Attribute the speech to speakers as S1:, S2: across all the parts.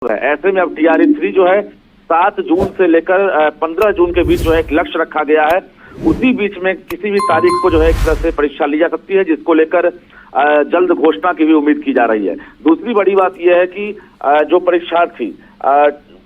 S1: है। ऐसे में अब TRE-3 जो है 7 जून से लेकर 15 जून के बीच जो है एक लक्ष्य रखा गया है। उसी बीच में किसी भी तारीख को जो है एक तरह से परीक्षा ली जा सकती है, जिसको लेकर जल्द घोषणा की भी उम्मीद की जा रही है। दूसरी बड़ी बात यह है कि जो परीक्षार्थी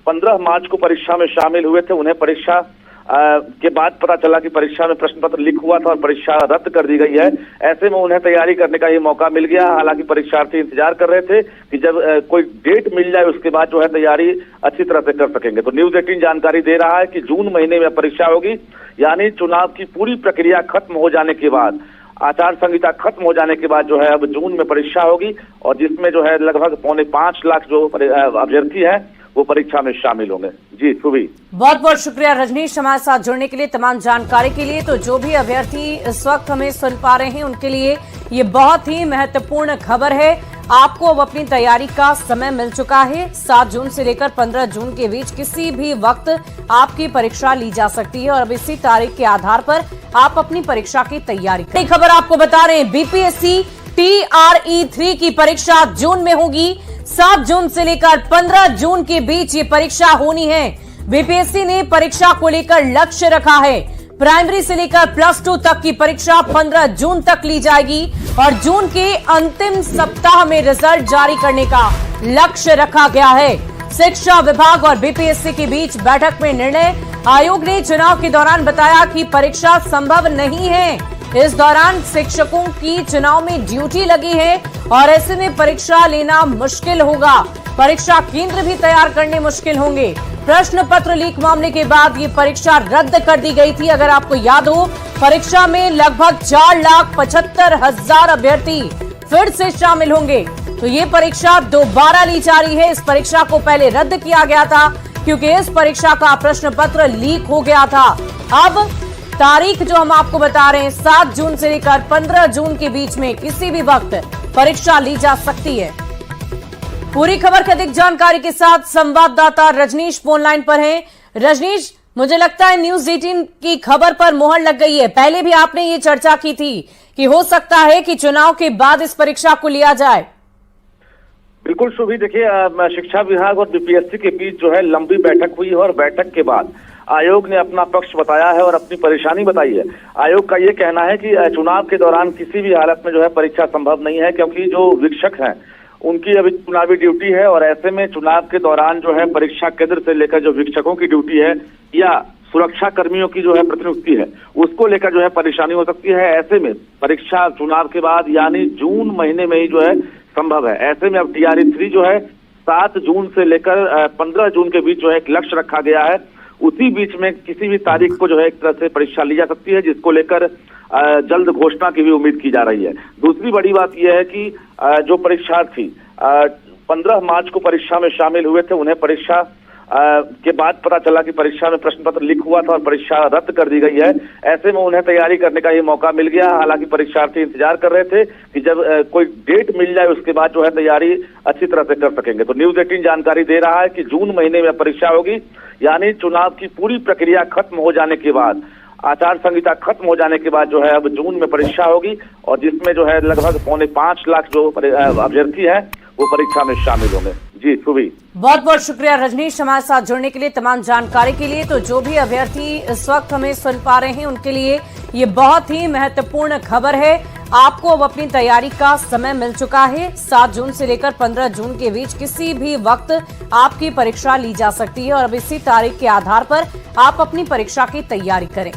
S1: 15 मार्च को परीक्षा में शामिल हुए थे, उन्हें परीक्षा के बाद पता चला कि परीक्षा में प्रश्न पत्र लीक हुआ था और परीक्षा रद्द कर दी गई है। ऐसे में उन्हें तैयारी करने का ये मौका मिल गया। हालांकि परीक्षार्थी इंतजार कर रहे थे कि जब कोई डेट मिल जाए उसके बाद जो है तैयारी अच्छी तरह से कर सकेंगे। तो न्यूज़ 18 जानकारी दे रहा है कि जून महीने में परीक्षा होगी, यानी चुनाव की पूरी प्रक्रिया खत्म हो जाने के बाद, आचार संहिता खत्म हो जाने के बाद जो है अब जून में परीक्षा होगी, और जिसमें जो है लगभग 5.25 लाख जो अभ्यर्थी हैं वो परीक्षा में शामिल होंगे। जी सुभी,
S2: बहुत बहुत शुक्रिया रजनीश, हमारे साथ जुड़ने के लिए, तमाम जानकारी के लिए। तो जो भी अभ्यर्थी इस वक्त हमें सुन पा रहे हैं उनके लिए ये बहुत ही महत्वपूर्ण खबर है। आपको अब अपनी तैयारी का समय मिल चुका है। 7 जून से लेकर 15 जून के बीच किसी भी वक्त आपकी परीक्षा ली जा सकती है और अब इसी तारीख के आधार पर आप अपनी परीक्षा की तैयारी करें। खबर आपको बता रहे हैं, BPSC TRE-3 की परीक्षा जून में होगी। 7 जून से लेकर 15 जून के बीच ये परीक्षा होनी है। BPSC ने परीक्षा को लेकर लक्ष्य रखा है। प्राइमरी से लेकर +2 तक की परीक्षा 15 जून तक ली जाएगी और जून के अंतिम सप्ताह में रिजल्ट जारी करने का लक्ष्य रखा गया है। शिक्षा विभाग और BPSC के बीच बैठक में निर्णय। आयोग ने चुनाव के दौरान बताया कि परीक्षा संभव नहीं है। इस दौरान शिक्षकों की चुनाव में ड्यूटी लगी है और ऐसे में परीक्षा लेना मुश्किल होगा। परीक्षा केंद्र भी तैयार करने मुश्किल होंगे। प्रश्न पत्र लीक मामले के बाद ये परीक्षा रद्द कर दी गई थी। अगर आपको याद हो, परीक्षा में लगभग 4,75,000 अभ्यर्थी फिर से शामिल होंगे। तो ये परीक्षा दोबारा ली जा रही है। इस परीक्षा को पहले रद्द किया गया था क्योंकि इस परीक्षा का प्रश्न पत्र लीक हो गया था। अब तारीख जो हम आपको बता रहे हैं, 7 जून से लेकर 15 जून के बीच में किसी भी वक्त परीक्षा ली जा सकती है। पूरी खबर की अधिक जानकारी के साथ संवाददाता रजनीश फोन लाइन पर हैं। रजनीश, मुझे लगता है न्यूज़ 18 की खबर पर मोहर लग गई है। पहले भी आपने ये चर्चा की थी कि हो सकता है कि चुनाव के बाद इस परीक्षा को लिया जाए।
S1: बिल्कुल शुभी, देखिए शिक्षा विभाग और BPSC के बीच जो है लंबी बैठक हुई है और बैठक के बाद आयोग ने अपना पक्ष बताया है और अपनी परेशानी बताई है। आयोग का ये कहना है कि चुनाव के दौरान किसी भी हालत में जो है परीक्षा संभव नहीं है, क्योंकि जो वीक्षक हैं उनकी अभी चुनावी ड्यूटी है और ऐसे में चुनाव के दौरान जो है परीक्षा केंद्र से लेकर जो वीक्षकों की ड्यूटी है या सुरक्षा कर्मियों की जो है प्रतिनियुक्ति है, उसको लेकर जो है परेशानी हो सकती है। ऐसे में परीक्षा चुनाव के बाद यानी जून महीने में ही जो है संभव है। ऐसे में अब TRE-3 जो है 7 जून से लेकर 15 जून के बीच जो है एक लक्ष्य रखा गया है। उसी बीच में किसी भी तारीख को जो है एक तरह से परीक्षा ली जा सकती है, जिसको लेकर जल्द घोषणा की भी उम्मीद की जा रही है। दूसरी बड़ी बात यह है कि जो परीक्षार्थी 15 मार्च को परीक्षा में शामिल हुए थे, उन्हें परीक्षा के बाद पता चला कि परीक्षा में प्रश्न पत्र लीक हुआ था और परीक्षा रद्द कर दी गई है। ऐसे में उन्हें तैयारी करने का ये मौका मिल गया। हालांकि परीक्षार्थी इंतजार कर रहे थे कि जब कोई डेट मिल जाए उसके बाद जो है तैयारी अच्छी तरह से कर सकेंगे। तो न्यूज़ 18 जानकारी दे रहा है कि जून महीने में परीक्षा होगी, यानी चुनाव की पूरी प्रक्रिया खत्म हो जाने के बाद, आचार संहिता खत्म हो जाने के बाद जो है अब जून में परीक्षा होगी, और जिसमें जो है लगभग 5.25 लाख जो अभ्यर्थी हैं वो परीक्षा में शामिल होंगे। जी सुभी,
S2: बहुत बहुत शुक्रिया रजनीश, हमारे साथ जुड़ने के लिए, तमाम जानकारी के लिए। तो जो भी अभ्यर्थी इस वक्त हमें सुन पा रहे हैं उनके लिए ये बहुत ही महत्वपूर्ण खबर है। आपको अब अपनी तैयारी का समय मिल चुका है। 7 जून से लेकर 15 जून के बीच किसी भी वक्त आपकी परीक्षा ली जा सकती है और अब इसी तारीख के आधार पर आप अपनी परीक्षा की तैयारी करें।